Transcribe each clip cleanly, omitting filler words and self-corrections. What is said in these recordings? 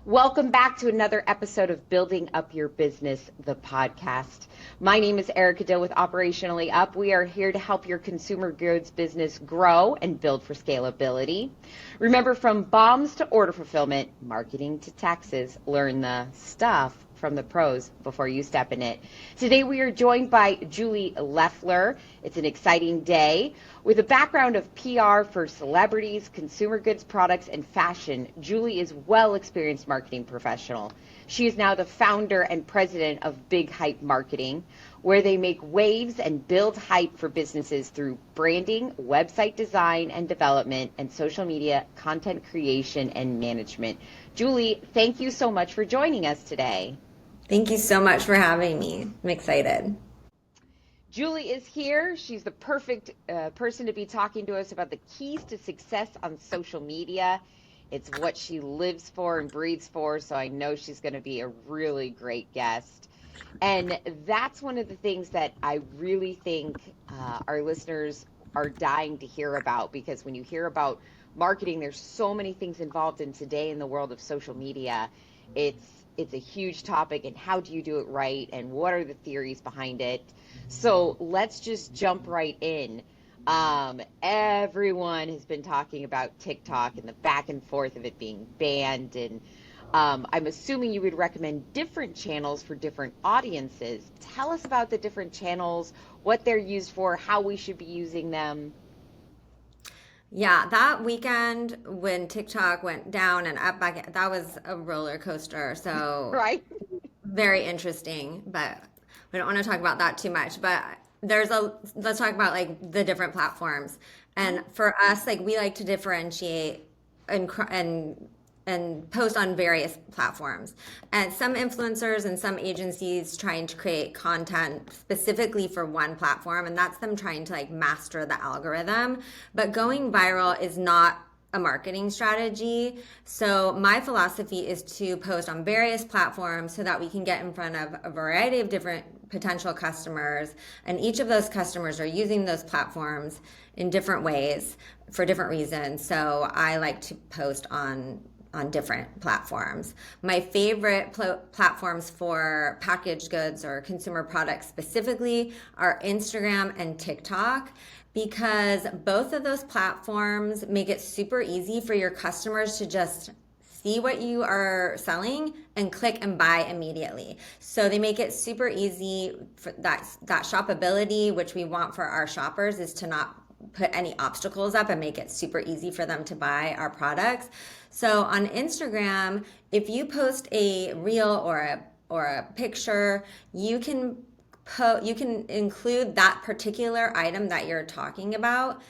Welcome back to another episode of Building Up Your Business, the podcast. My name is Erica Dill with Operationally Up. We are here to help your consumer goods business grow and build for scalability. Remember, from bombs to order fulfillment, marketing to taxes, learn the stuff from the pros before you step in it. Today we are joined by Julie Leffler. It's an exciting day. With a background of PR for celebrities, consumer goods products, and fashion, Julie is a well-experienced marketing professional. She is now the founder and president of Big Hype Marketing, where they make waves and build hype for businesses through branding, website design and development, and social media content creation and management. Julie, thank you so much for joining us today. Thank you so much for having me. I'm excited. Julie is here. She's the perfect person to be talking to us about the keys to success on social media. It's what she lives for and breathes for, so I know she's going to be a really great guest. And that's one of the things that I really think our listeners are dying to hear about, because when you hear about marketing, there's so many things involved in today in the world of social media. It's a huge topic, and how do you do it right, and what are the theories behind it? So let's just jump right in. Everyone has been talking about TikTok and the back and forth of it being banned, and I'm assuming you would recommend different channels for different audiences. Tell us about the different channels, what they're used for, how we should be using them. Yeah, that weekend when TikTok went down and up back, that was a roller coaster. So Right? very interesting, but we don't want to talk about that too much. But let's talk about like the different platforms. And for us, like we like to differentiate and post on various platforms. And some influencers and some agencies trying to create content specifically for one platform, and that's them trying to like master the algorithm. But going viral is not a marketing strategy. So my philosophy is to post on various platforms so that we can get in front of a variety of different potential customers, and each of those customers are using those platforms in different ways for different reasons. So I like to post on different platforms. My favorite platforms for packaged goods or consumer products specifically are Instagram and TikTok, because both of those platforms make it super easy for your customers to just see what you are selling and click and buy immediately. So they make it super easy for that shoppability, which we want for our shoppers, is to not put any obstacles up and make it super easy for them to buy our products. So on Instagram, if you post a reel or a picture, you can include that particular item that you're talking about.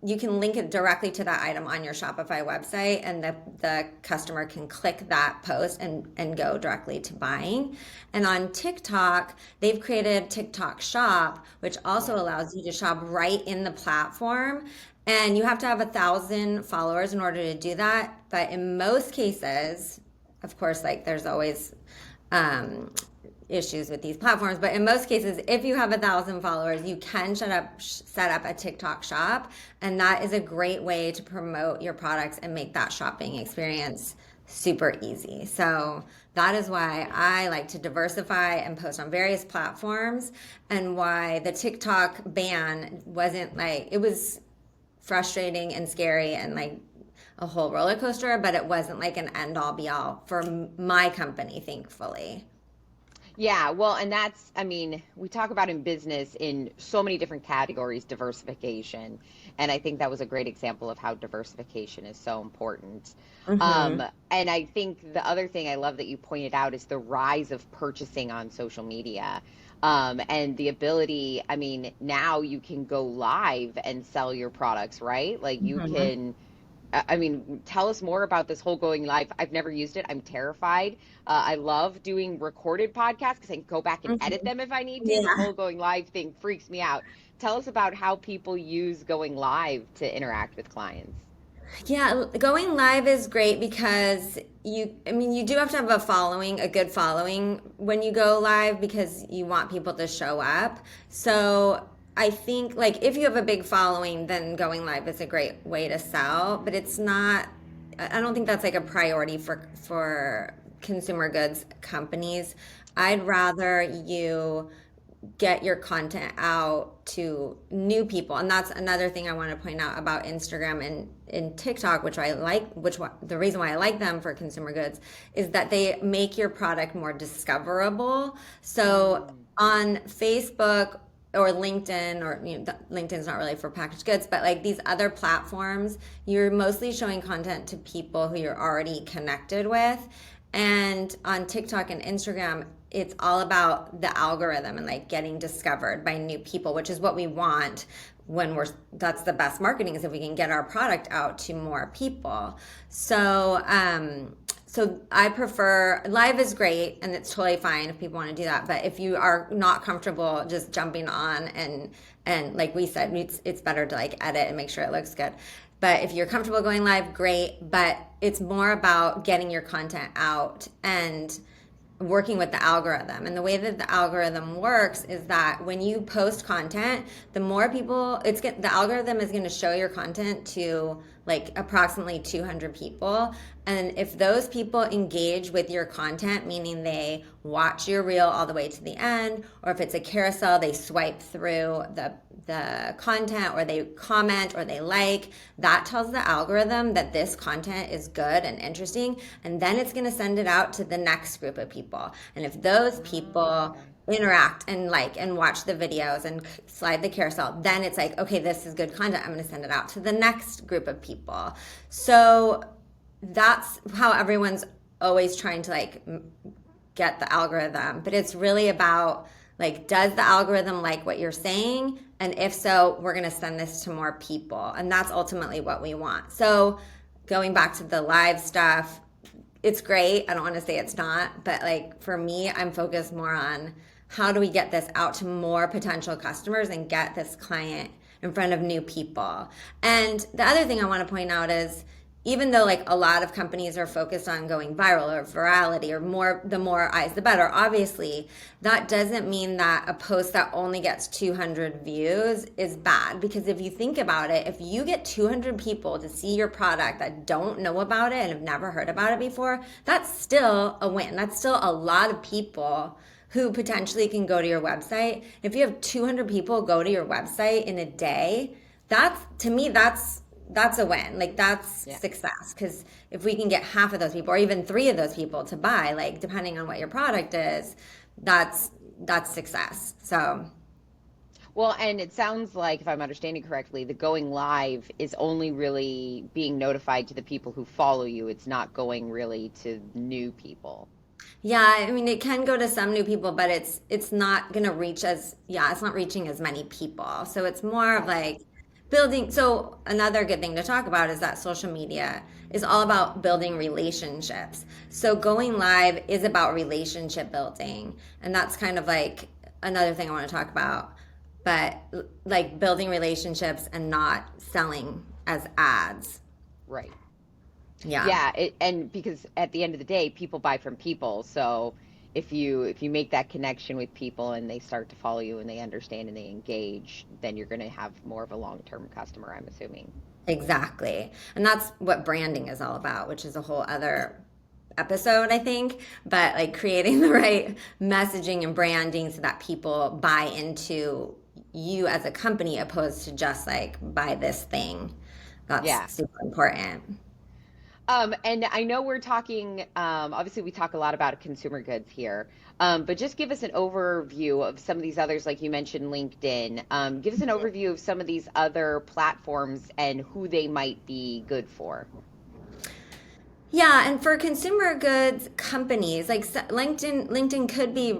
You can link it directly to that item on your Shopify website, and the customer can click that post and go directly to buying. And on TikTok, they've created TikTok Shop, which also allows you to shop right in the platform. And you have to have 1,000 followers in order to do that. But in most cases, of course, like there's always issues with these platforms, but in most cases, if you have 1,000 followers, you can set up a TikTok shop, and that is a great way to promote your products and make that shopping experience super easy. So that is why I like to diversify and post on various platforms, and why the TikTok ban wasn't like, it was frustrating and scary and like a whole roller coaster, but it wasn't like an end all be all for my company, thankfully. Yeah, well, and that's, I mean, we talk about in business in so many different categories, diversification. And I think that was a great example of how diversification is so important. Mm-hmm. And I think the other thing I love that you pointed out is the rise of purchasing on social media. And the ability, I mean, now you can go live and sell your products, right? Like you Mm-hmm. can, I mean, tell us more about this whole going live. I've never used it. I'm terrified. I love doing recorded podcasts because I can go back and edit Mm-hmm. them if I need to. The Yeah. whole going live thing freaks me out. Tell us about how people use going live to interact with clients. Yeah, going live is great because you do have to have a good following when you go live, because you want people to show up. So I think like if you have a big following, then going live is a great way to sell, but it's not I don't think that's like a priority for consumer goods companies. I'd rather you get your content out to new people. And that's another thing I want to point out about Instagram and TikTok, which I like, the reason why I like them for consumer goods is that they make your product more discoverable. So on Facebook or LinkedIn, or LinkedIn's not really for packaged goods, but like these other platforms, you're mostly showing content to people who you're already connected with. And on TikTok and Instagram, it's all about the algorithm and like getting discovered by new people, which is what we want when that's the best marketing, is if we can get our product out to more people. So I prefer live is great and it's totally fine if people want to do that. But if you are not comfortable just jumping on and like we said, it's better to like edit and make sure it looks good. But if you're comfortable going live, great. But it's more about getting your content out and working with the algorithm. And the way that the algorithm works is that when you post content, the more people, the algorithm is going to show your content to like approximately 200 people. And if those people engage with your content, meaning they watch your reel all the way to the end, or if it's a carousel, they swipe through the content, or they comment, or they like, that tells the algorithm that this content is good and interesting, and then it's going to send it out to the next group of people. And if those people interact and like and watch the videos and slide the carousel, then it's like, okay, this is good content, I'm going to send it out to the next group of people. So that's how everyone's always trying to like get the algorithm, but it's really about like, does the algorithm like what you're saying? And if so, we're going to send this to more people. And that's ultimately what we want. So going back to the live stuff, it's great. I don't want to say it's not, but like for me, I'm focused more on how do we get this out to more potential customers and get this client in front of new people. And the other thing I want to point out is, even though like a lot of companies are focused on going viral or virality or the more eyes the better, obviously that doesn't mean that a post that only gets 200 views is bad. Because if you think about it, if you get 200 people to see your product that don't know about it and have never heard about it before, that's still a win. That's still a lot of people who potentially can go to your website. If you have 200 people go to your website in a day, to me that's a win. Like that's success. Because if we can get half of those people or even 3 of those people to buy, like depending on what your product is, that's success. So well, and it sounds like, if I'm understanding correctly, the going live is only really being notified to the people who follow you. It's not going really to new people. yeah, I mean it can go to some new people, but it's not gonna reach it's not reaching as many people. So it's more of Gotcha. like building. So another good thing to talk about is that social media is all about building relationships. So going live is about relationship building, and that's kind of like another thing I want to talk about. But like building relationships and not selling as ads. Right. Yeah. Yeah, and because at the end of the day, people buy from people. So if you make that connection with people and they start to follow you and they understand and they engage, then you're going to have more of a long-term customer, I'm assuming. Exactly. And that's what branding is all about, which is a whole other episode, I think. But like creating the right messaging and branding so that people buy into you as a company opposed to just like buy this thing. That's Yeah. super important. And I know we're talking, obviously we talk a lot about consumer goods here, but just give us an overview of some of these others, like you mentioned LinkedIn. Give us an overview of some of these other platforms and who they might be good for. Yeah, and for consumer goods companies, like LinkedIn could be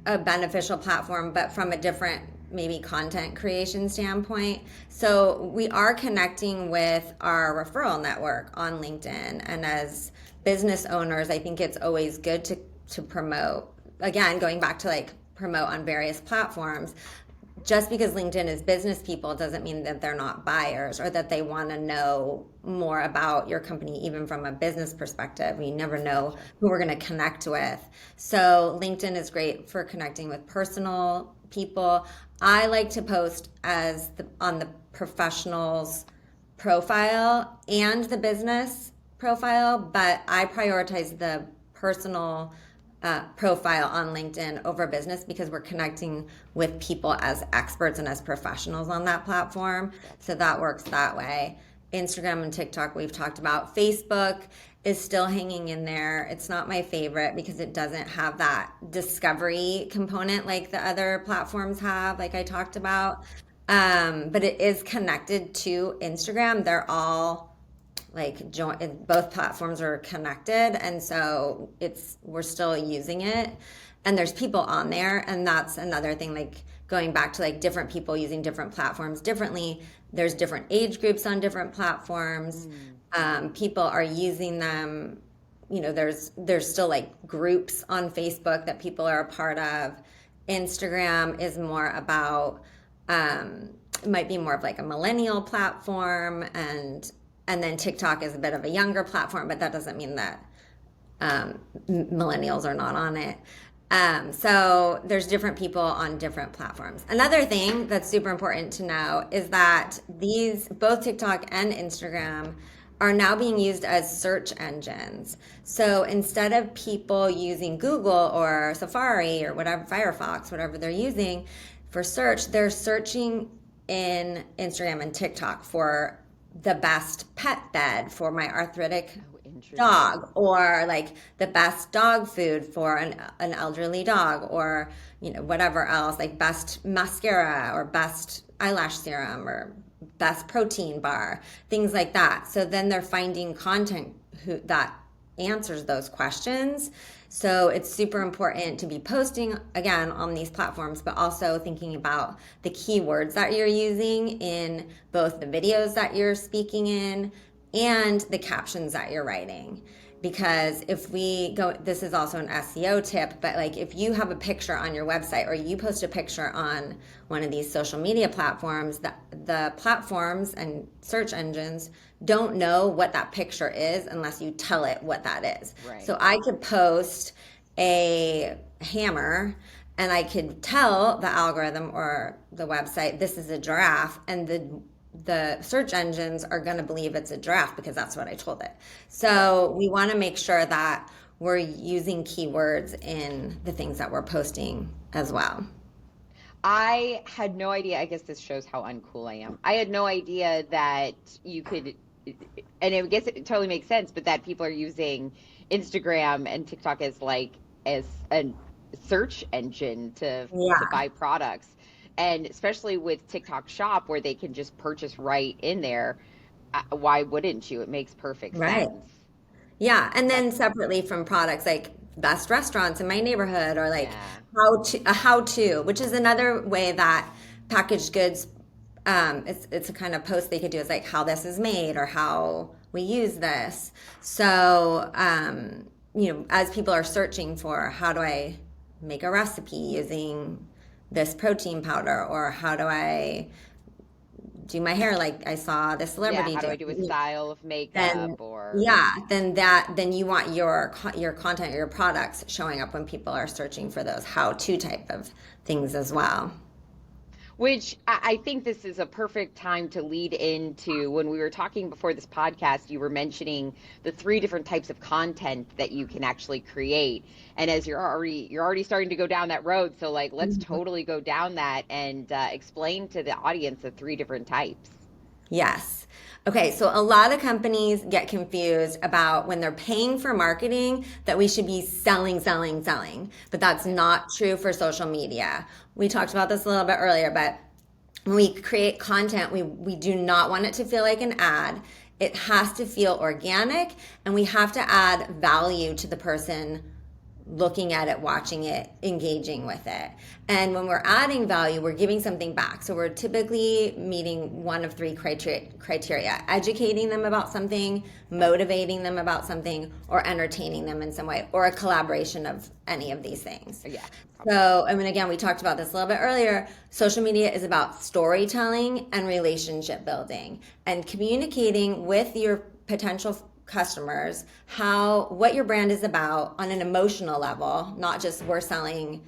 a beneficial platform, but from a different maybe content creation standpoint. So we are connecting with our referral network on LinkedIn, and as business owners, I think it's always good to promote. Again, going back to like promote on various platforms, just because LinkedIn is business people doesn't mean that they're not buyers or that they want to know more about your company, even from a business perspective. We never know Sure. who we're going to connect with. So LinkedIn is great for connecting with personal people. I like to post on the professional's profile and the business profile, but I prioritize the personal profile on LinkedIn over business because we're connecting with people as experts and as professionals on that platform. So that works that way. Instagram and TikTok, we've talked about. Facebook is still hanging in there. It's not my favorite because it doesn't have that discovery component like the other platforms have, like I talked about. But it is connected to Instagram. They're all like both platforms are connected, and so we're still using it, and there's people on there, and that's another thing, like going back to like different people using different platforms differently. There's different age groups on different platforms. People are using them, there's still like groups on Facebook that people are a part of. Instagram is more about it might be more of like a millennial platform, and then TikTok is a bit of a younger platform, but that doesn't mean that millennials are not on it. So there's different people on different platforms. Another thing that's super important to know is that both TikTok and Instagram are now being used as search engines. So instead of people using Google or Safari or whatever, Firefox, whatever they're using for search, they're searching in Instagram and TikTok for the best pet bed for my arthritic dog, or like the best dog food for an elderly dog, or whatever else, like best mascara or best eyelash serum or best protein bar, things like that. So then they're finding content that answers those questions. So it's super important to be posting again on these platforms, but also thinking about the keywords that you're using in both the videos that you're speaking in and the captions that you're writing. Because if we go, this is also an SEO tip, but like if you have a picture on your website or you post a picture on one of these social media platforms, the platforms and search engines don't know what that picture is unless you tell it what that is. Right. So I could post a hammer and I could tell the algorithm or the website, this is a giraffe, and the search engines are going to believe it's a giraffe because that's what I told it. So we want to make sure that we're using keywords in the things that we're posting as well. I had no idea. I guess this shows how uncool I am. I had no idea that you could, and I guess it totally makes sense, but that people are using Instagram and TikTok as a search engine to buy products. And especially with TikTok Shop, where they can just purchase right in there, why wouldn't you? It makes perfect sense. Yeah, and then separately from products, like best restaurants in my neighborhood, or like how to, which is another way that packaged goods, it's a kind of post they could do, is like how this is made or how we use this. So, as people are searching for how do I make a recipe using this protein powder, or how do I do my hair like I saw this celebrity how do I do a style of makeup, then you want your content or your products showing up when people are searching for those how-to type of things as well. Which I think this is a perfect time to lead into, when we were talking before this podcast, you were mentioning the 3 different types of content that you can actually create. And as you're already starting to go down that road, so like let's totally go down that and explain to the audience the 3 different types. Yes. Okay, so a lot of companies get confused about when they're paying for marketing that we should be selling, but that's not true for social media. We talked about this a little bit earlier, but when we create content, we do not want it to feel like an ad. It has to feel organic, and we have to add value to the person looking at it, watching it, engaging with it. And when we're adding value, we're giving something back. So we're typically meeting one of 3 criteria: educating them about something, motivating them about something, or entertaining them in some way, or a collaboration of any of these things. Yeah. So, again, we talked about this a little bit earlier. Social media is about storytelling and relationship building and communicating with your potential customers what your brand is about on an emotional level, not just we're selling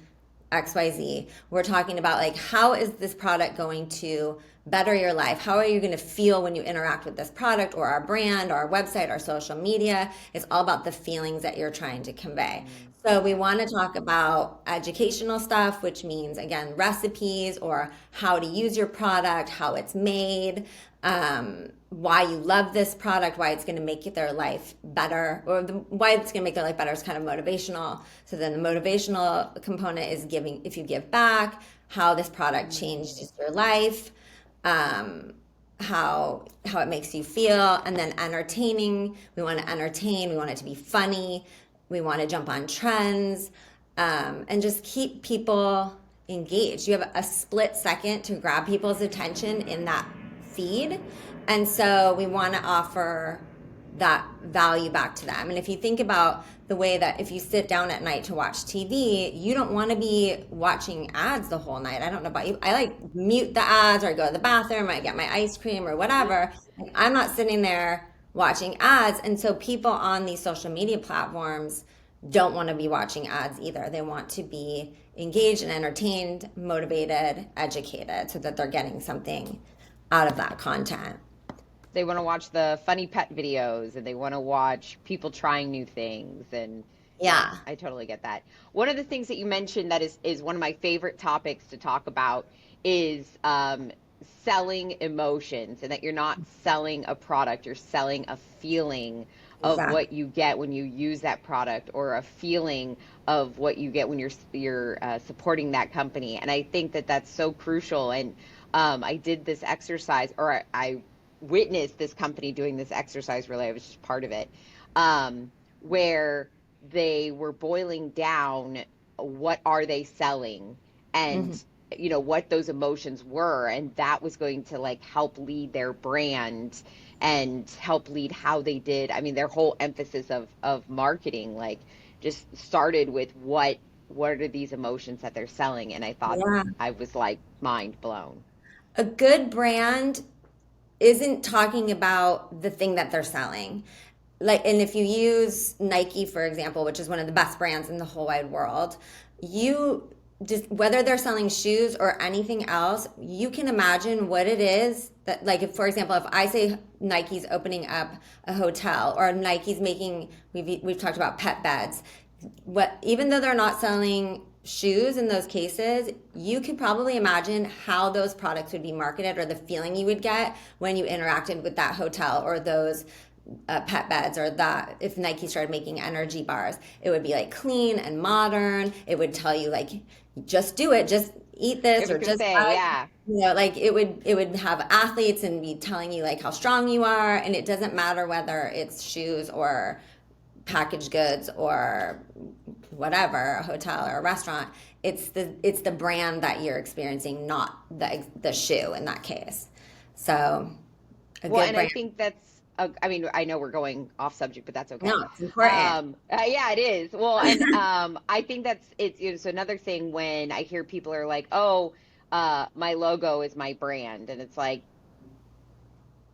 XYZ. We're talking about like, how is this product going to better your life? How are you going to feel when you interact with this product or our brand, or our website, our social media? It's all about the feelings that you're trying to convey. So we want to talk about educational stuff, which means again, recipes or how to use your product, how it's made, why you love this product, why it's going to make their life better, or why it's going to make their life better is kind of motivational. So then the motivational component is giving, if you give back, how this product changed your life, how it makes you feel, and then entertaining. We want to entertain. We want it to be funny. We want to jump on trends, and just keep people engaged. You have a split second to grab people's attention in that feed. And so we want to offer that value back to them. And if you think about the way that if you sit down at night to watch TV, you don't want to be watching ads the whole night. I don't know about you. I like mute the ads, or I go to the bathroom, I get my ice cream or whatever. Like, I'm not sitting there watching ads. And so people on these social media platforms don't want to be watching ads either. They want to be engaged and entertained, motivated, educated, so that they're getting something out of that content. They want to watch the funny pet videos, and they want to watch people trying new things. And Yeah. I totally get that. One of the things that you mentioned that is one of my favorite topics to talk about is selling emotions, and that you're not selling a product, you're selling a feeling of Exactly. what you get when you use that product, or a feeling of what you get when you're supporting that company. And I think that that's so crucial. And I did this exercise, or I witnessed this company doing this exercise. Really, I was just part of it, where they were boiling down what are they selling, Mhm. and what those emotions were, and that was going to like help lead their brand and help lead how they did. I mean, their whole emphasis of marketing like just started with what are these emotions that they're selling. And I thought, Yeah. I was like mind blown. A good brand isn't talking about the thing that they're selling. Like, and if you use Nike, for example, which is one of the best brands in the whole wide world, you just, whether they're selling shoes or anything else, you can imagine what it is that, like, if, for example, if I say Nike's opening up a hotel, or Nike's making, we've talked about pet beds, what, even though they're not selling shoes in those cases, you could probably imagine how those products would be marketed, or the feeling you would get when you interacted with that hotel or those pet beds, or that if Nike started making energy bars, it would be like clean and modern. It would tell you like, just do it, just eat I this, was or gonna just say, buy, yeah. like it would have athletes and be telling you like how strong you are. And it doesn't matter whether it's shoes or packaged goods or whatever, a hotel or a restaurant. It's the brand that you're experiencing, not the shoe in that case. So a Well, good and I brand. think I mean, I know we're going off subject, but that's okay. No, it's important. Yeah, it is. Well, and I think it's another thing when I hear people are like, "Oh, my logo is my brand," and it's like,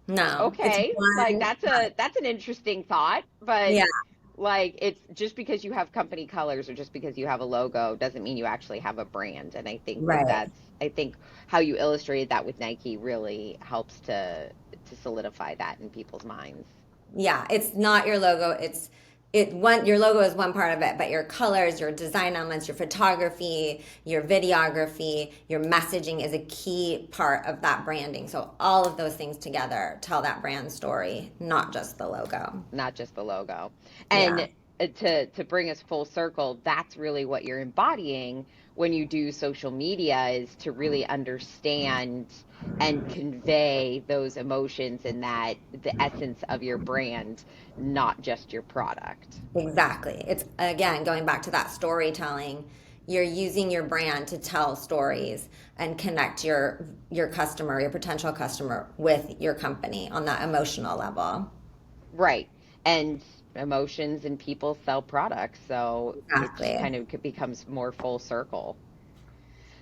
No, it's okay, like one. that's an interesting thought, but Yeah, like it's just because you have company colors, or just because you have a logo, doesn't mean you actually have a brand. And I think that right. I think how you illustrated that with Nike really helps to solidify that in people's minds. Yeah, it's not your logo. Your logo is one part of it, but your colors, your design elements, your photography, your videography, your messaging is a key part of that branding. So all of those things together tell that brand story, not just the logo. Not just the logo. Yeah, And to bring us full circle, that's really what you're embodying when you do social media, is to really understand and convey those emotions, and that the essence of your brand, not just your product. exactly. It's again going back to that storytelling. You're using your brand to tell stories and connect your customer, your potential customer, with your company on that emotional level. Right. And emotions and people sell products, so it just Exactly. kind of becomes more full circle.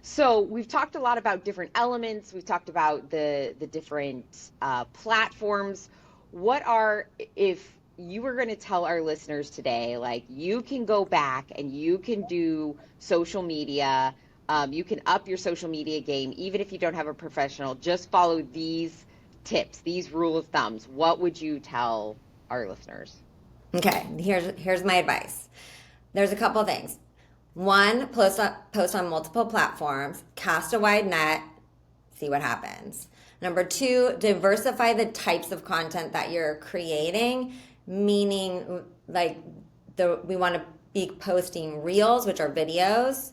So we've talked a lot about different elements. We've talked about the different platforms. What are, if you were going to tell our listeners today, like you can go back and you can do social media. You can up your social media game, even if you don't have a professional. Just follow these tips, these rule of thumbs. What would you tell our listeners? Okay, here's my advice. There's a couple of things. One, post on multiple platforms, cast a wide net, see what happens. Number two, diversify the types of content that you're creating, meaning like we want to be posting reels, which are videos.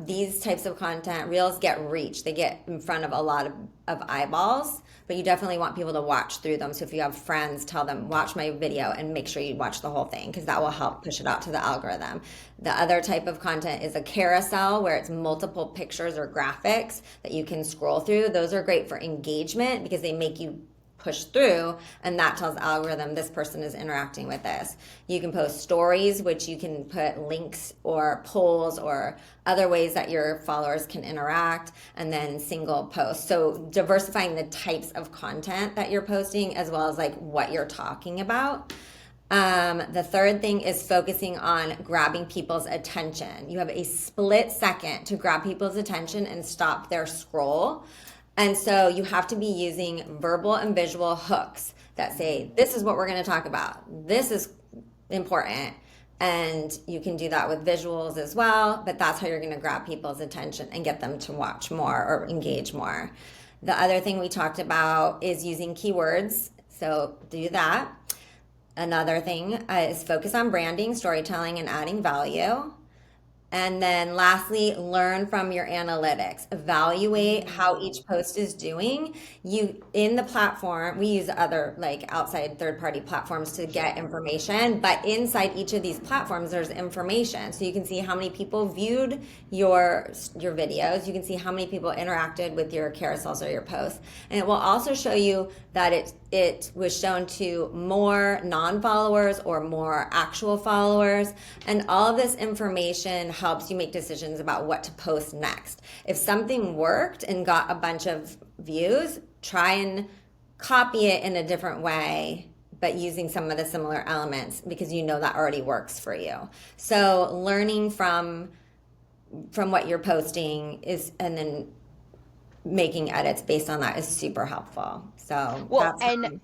These types of content, reels get reach. They get in front of a lot of eyeballs, but you definitely want people to watch through them. So if you have friends, tell them, watch my video and make sure you watch the whole thing because that will help push it out to the algorithm. The other type of content is a carousel where it's multiple pictures or graphics that you can scroll through. Those are great for engagement because they make you push through, and that tells the algorithm this person is interacting with this. You can post stories, which you can put links or polls or other ways that your followers can interact, and then single posts. So diversifying the types of content that you're posting as well as like what you're talking about. The third thing is focusing on grabbing people's attention. You have a split second to grab people's attention and stop their scroll. And so you have to be using verbal and visual hooks that say, this is what we're going to talk about. This is important. And you can do that with visuals as well, but that's how you're going to grab people's attention and get them to watch more or engage more. The other thing we talked about is using keywords. So do that. Another thing is focus on branding, storytelling, and adding value. And then lastly, learn from your analytics. Evaluate how each post is doing. You in the platform, we use other like outside third-party platforms to get information, but inside each of these platforms there's information. So you can see how many people viewed your videos, you can see how many people interacted with your carousels or your posts. And it will also show you that it was shown to more non-followers or more actual followers. And all of this information helps you make decisions about what to post next. If something worked and got a bunch of views, try and copy it in a different way, but using some of the similar elements because you know that already works for you. So learning from what you're posting is, and then making edits based on that is super helpful. So well, and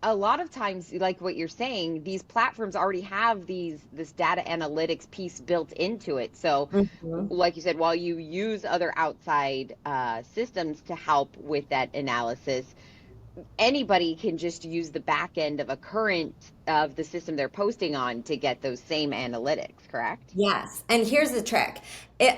a lot of times, like what you're saying, these platforms already have this data analytics piece built into it. So, like you said, while you use other outside systems to help with that analysis, anybody can just use the back end of a current of the system they're posting on to get those same analytics, correct? Yes. And here's the trick.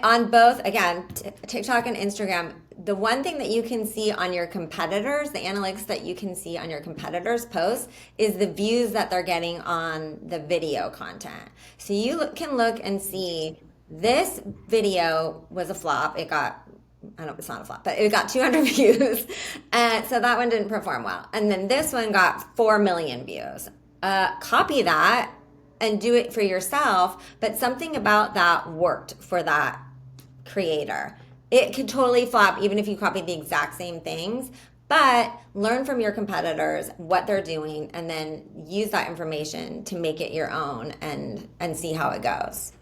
On both, again, TikTok and Instagram, the one thing that you can see on your competitors, the analytics that you can see on your competitors' posts is the views that they're getting on the video content. So you can look and see this video was a flop. It got, I don't, it's not a flop, but it got 200 views. And so that one didn't perform well. And then this one got 4 million views. Copy that and do it for yourself. But something about that worked for that creator. It could totally flop even if you copy the exact same things, but learn from your competitors what they're doing and then use that information to make it your own and see how it goes.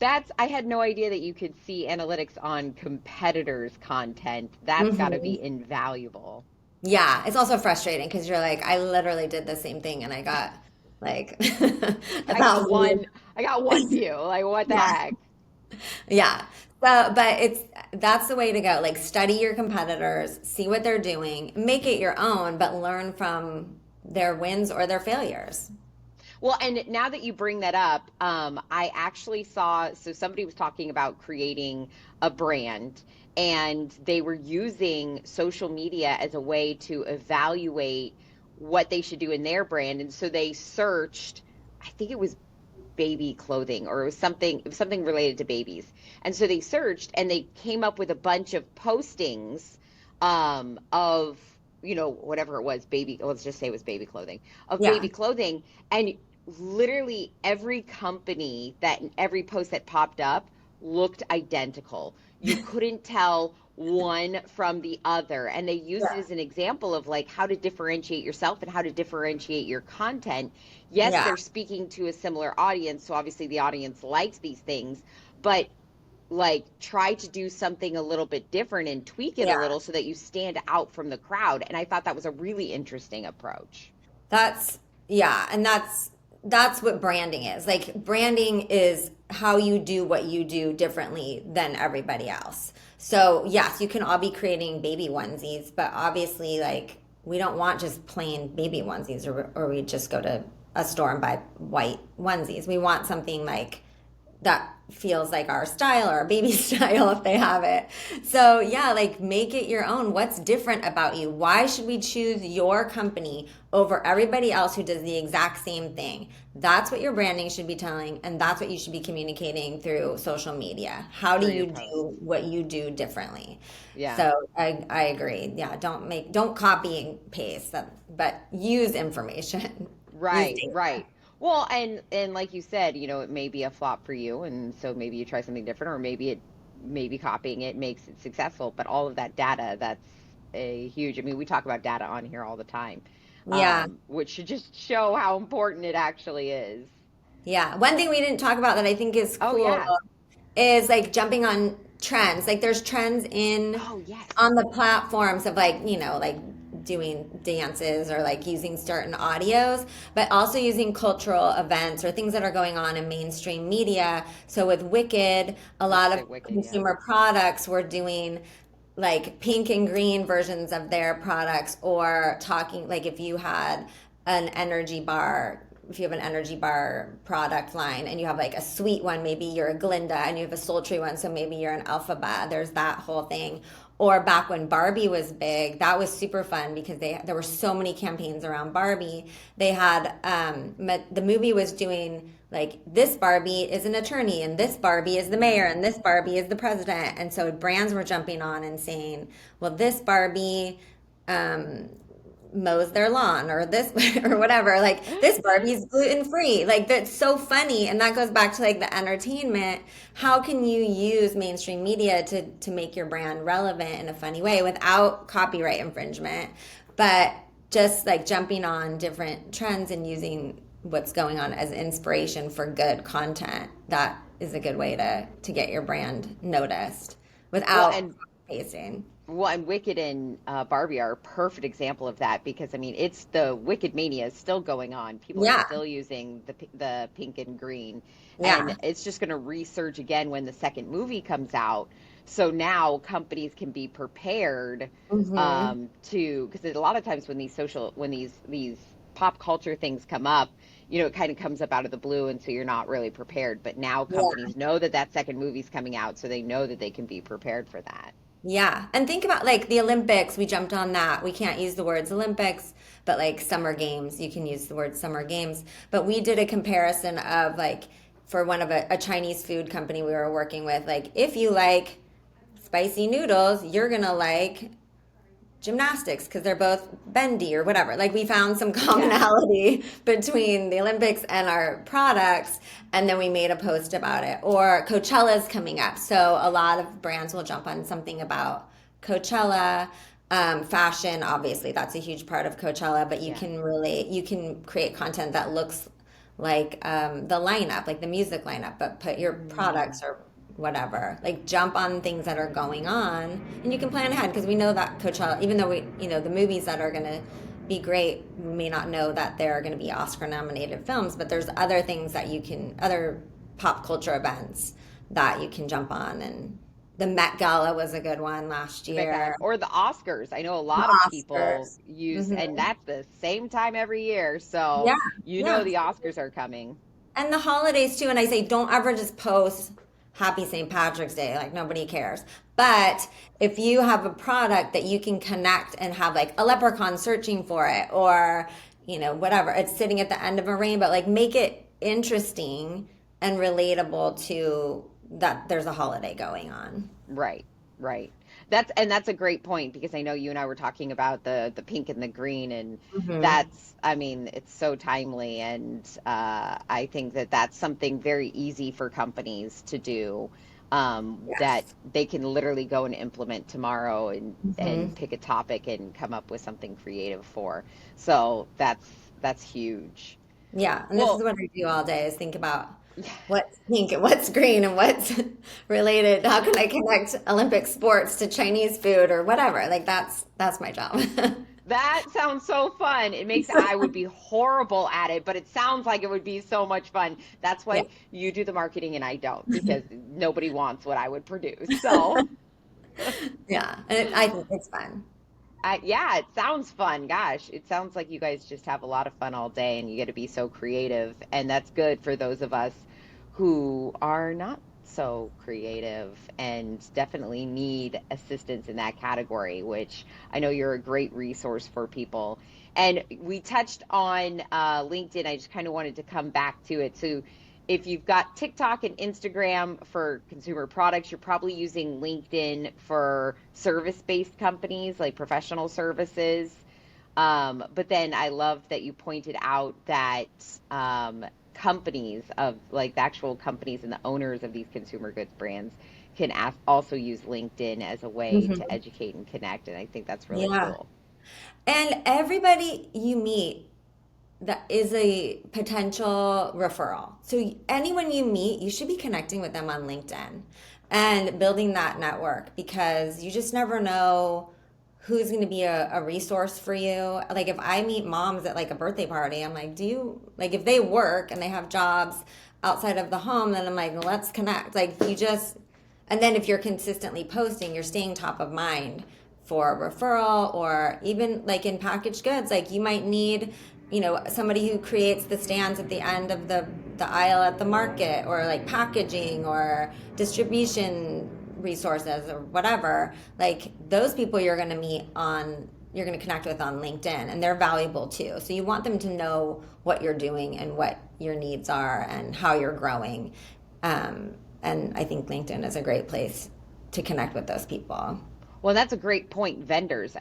I had no idea that you could see analytics on competitors' content. That's got to be invaluable. Yeah, it's also frustrating because you're like, I literally did the same thing and I got like I got one view. Like what the heck? Yeah. So, but that's the way to go. Like study your competitors, see what they're doing, make it your own, but learn from their wins or their failures. Well, and now that you bring that up, I actually saw, so somebody was talking about creating a brand and they were using social media as a way to evaluate what they should do in their brand. And so they searched, I think it was baby clothing or it was something related to babies. And so they searched and they came up with a bunch of postings of, whatever it was, let's just say it was baby clothing, baby clothing. And literally every company every post that popped up looked identical. You couldn't tell one from the other. And they used it Yeah. as an example of like how to differentiate yourself and how to differentiate your content. Yes, Yeah. they're speaking to a similar audience, so obviously the audience likes these things, but like try to do something a little bit different and tweak it a Yeah. little so that you stand out from the crowd. And I thought that was a really interesting approach. That's yeah, and that's what branding is. Like branding is how you do what you do differently than everybody else. So, yes, you can all be creating baby onesies, but obviously like we don't want just plain baby onesies or we just go to a store and buy white onesies. We want something like that feels like our style or our baby style if they have it. So, yeah, like make it your own. What's different about you? Why should we choose your company over everybody else who does the exact same thing? That's what your branding should be telling, and that's what you should be communicating through social media. How do Through your you posts. do what you do differently? Yeah. So, I agree. Yeah, don't copy and paste, but use information. Use Right, data. right. Well, and like you said, it may be a flop for you, and so maybe you try something different, or maybe copying it makes it successful. But all of that data, that's a huge. I mean, we talk about data on here all the time, Yeah. which should just show how important it actually is. Yeah. One thing we didn't talk about that I think is Oh cool yeah. is like jumping on trends. Like there's trends in Oh yes. on the platforms of like, like doing dances or like using certain audios, but also using cultural events or things that are going on in mainstream media. So with Wicked, a Let's lot say of Wicked, yeah. consumer products were doing like pink and green versions of their products or talking like if you had an energy bar if you have an energy bar product line and you have like a sweet one, maybe you're a Glinda, and you have a sultry one, so maybe you're an Alphaba. There's that whole thing. Or back when Barbie was big, that was super fun because there were so many campaigns around Barbie. They had the movie was doing like this Barbie is an attorney and this Barbie is the mayor and this Barbie is the president, and so brands were jumping on and saying, well, this Barbie um, mows their lawn or this or whatever, like this Barbie's gluten free, like that's so funny. And that goes back to like the entertainment. How can you use mainstream media to make your brand relevant in a funny way without copyright infringement, but just like jumping on different trends and using what's going on as inspiration for good content? That is a good way to get your brand noticed Well, without and pasting. Well, and Wicked and Barbie are a perfect example of that because I mean, it's the Wicked mania is still going on. People are Yeah. still using the pink and green, and Yeah. it's just going to resurge again when the second movie comes out. So now companies can be prepared Hmm. to because a lot of times when these pop culture things come up, it kind of comes up out of the blue, and so you're not really prepared. But now Yeah. companies know that that second movie's coming out, so they know that they can be prepared for that. Yeah. And think about like the Olympics. We jumped on that. We can't use the words Olympics, but like summer games, you can use the word summer games. But we did a comparison of like for one of a Chinese food company we were working with, like if you like spicy noodles, you're going to like gymnastics because they're both bendy or whatever. Like we found some Yeah. commonality between the Olympics and our products, and then we made a post about it. Or Coachella's coming up, so a lot of brands will jump on something about Coachella. Fashion, obviously, that's a huge part of Coachella, but Yeah. you can create content that looks like the lineup, like the music lineup, but put your Mm. products or whatever. Like jump on things that are going on, and you can plan ahead because we know that Coachella, even though the movies that are gonna be great, we may not know that they're gonna be Oscar nominated films, but there's other things that other pop culture events that you can jump on. And the Met Gala was a good one last The Met Gala year. or the Oscars. I know a The lot of people Oscars. use, and Hmm. that's the same time every year. So Yeah, yeah. the Oscars are coming. And the holidays too. And I say, don't ever just post Happy St. Patrick's Day. Like nobody cares. But if you have a product that you can connect and have like a leprechaun searching for it or, whatever, it's sitting at the end of a rainbow, like make it interesting and relatable to that there's a holiday going on. Right, right. That's a great point because I know you and I were talking about the pink and the green, and Hmm. that's I mean it's so timely, and I think that that's something very easy for companies to do. that Yes. they can literally go and implement tomorrow and Hmm. pick a topic and come up with something creative for. So that's huge. Yeah, and this is Well, what I do all day is think about what's pink and what's green and what's related. How can I connect Olympic sports to Chinese food or whatever? Like that's my job. that sounds so fun. It makes I would be horrible at it, but it sounds like it would be so much fun. That's Yeah. why you do the marketing and I don't, because nobody wants what I would produce. So, Yeah, and I think it's fun. yeah, it sounds fun. Gosh, it sounds like you guys just have a lot of fun all day and you get to be so creative. And that's good for those of us who are not so creative and definitely need assistance in that category, which I know you're a great resource for people. And we touched on LinkedIn. I just kind of wanted to come back to it. So, if you've got TikTok and Instagram for consumer products, you're probably using LinkedIn for service-based companies like professional services. But then I love that you pointed out that companies of like the actual companies and the owners of these consumer goods brands can also use LinkedIn as a way to Hmm. educate and connect. And I think that's really Yeah. cool. And everybody you meet that is a potential referral. So anyone you meet, you should be connecting with them on LinkedIn and building that network because you just never know who's going to be a resource for you. Like if I meet moms at like a birthday party, I'm like, do you like if they work and they have jobs outside of the home, then I'm like, well, let's connect. Like you just and then if you're consistently posting, you're staying top of mind for a referral or even like in packaged goods, like you might need, somebody who creates the stands at the end of the aisle at the market or like packaging or distribution resources or whatever. Like those people you're going to connect with on LinkedIn and they're valuable too. So you want them to know what you're doing and what your needs are and how you're growing. Um, and I think LinkedIn is a great place to connect with those people. Well, that's a great point. Vendors,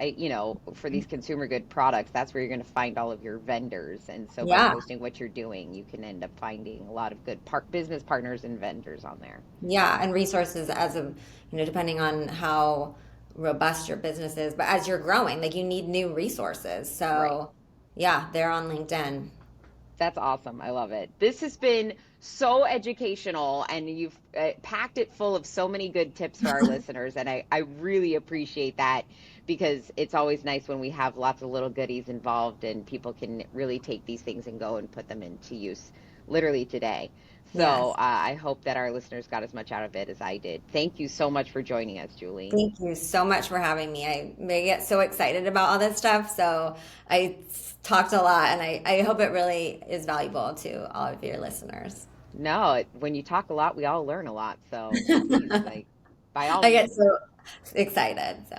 for these consumer good products, that's where you're going to find all of your vendors. And so by Yeah. posting what you're doing, you can end up finding a lot of good business partners and vendors on there. Yeah. And resources depending on how robust your business is, but as you're growing, like you need new resources. Right. So yeah, they're on LinkedIn. That's awesome. I love it. This has been so educational, and you've packed it full of so many good tips for our listeners. And I really appreciate that because it's always nice when we have lots of little goodies involved and people can really take these things and go and put them into use literally today. So Yes. I hope that our listeners got as much out of it as I did. Thank you so much for joining us, Julie. Thank you so much for having me. I get so excited about all this stuff. So I talked a lot and I hope it really is valuable to all of your listeners. No, when you talk a lot, we all learn a lot. So please, like, by all I get means. so excited. So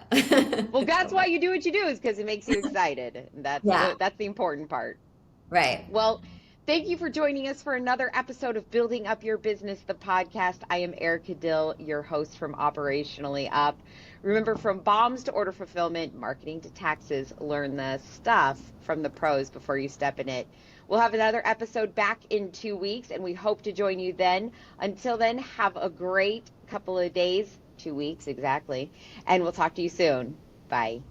Well, it's that's so why fun. you do what you do is because it makes you excited. Yeah, That's the important part. right. Well, thank you for joining us for another episode of Building Up Your Business, the podcast. I am Erica Dill, your host from Operationally Up. Remember, from bombs to order fulfillment, marketing to taxes, learn the stuff from the pros before you step in it. We'll have another episode back in 2 weeks, and we hope to join you then. Until then, have a great couple of days, 2 weeks exactly, and we'll talk to you soon. Bye.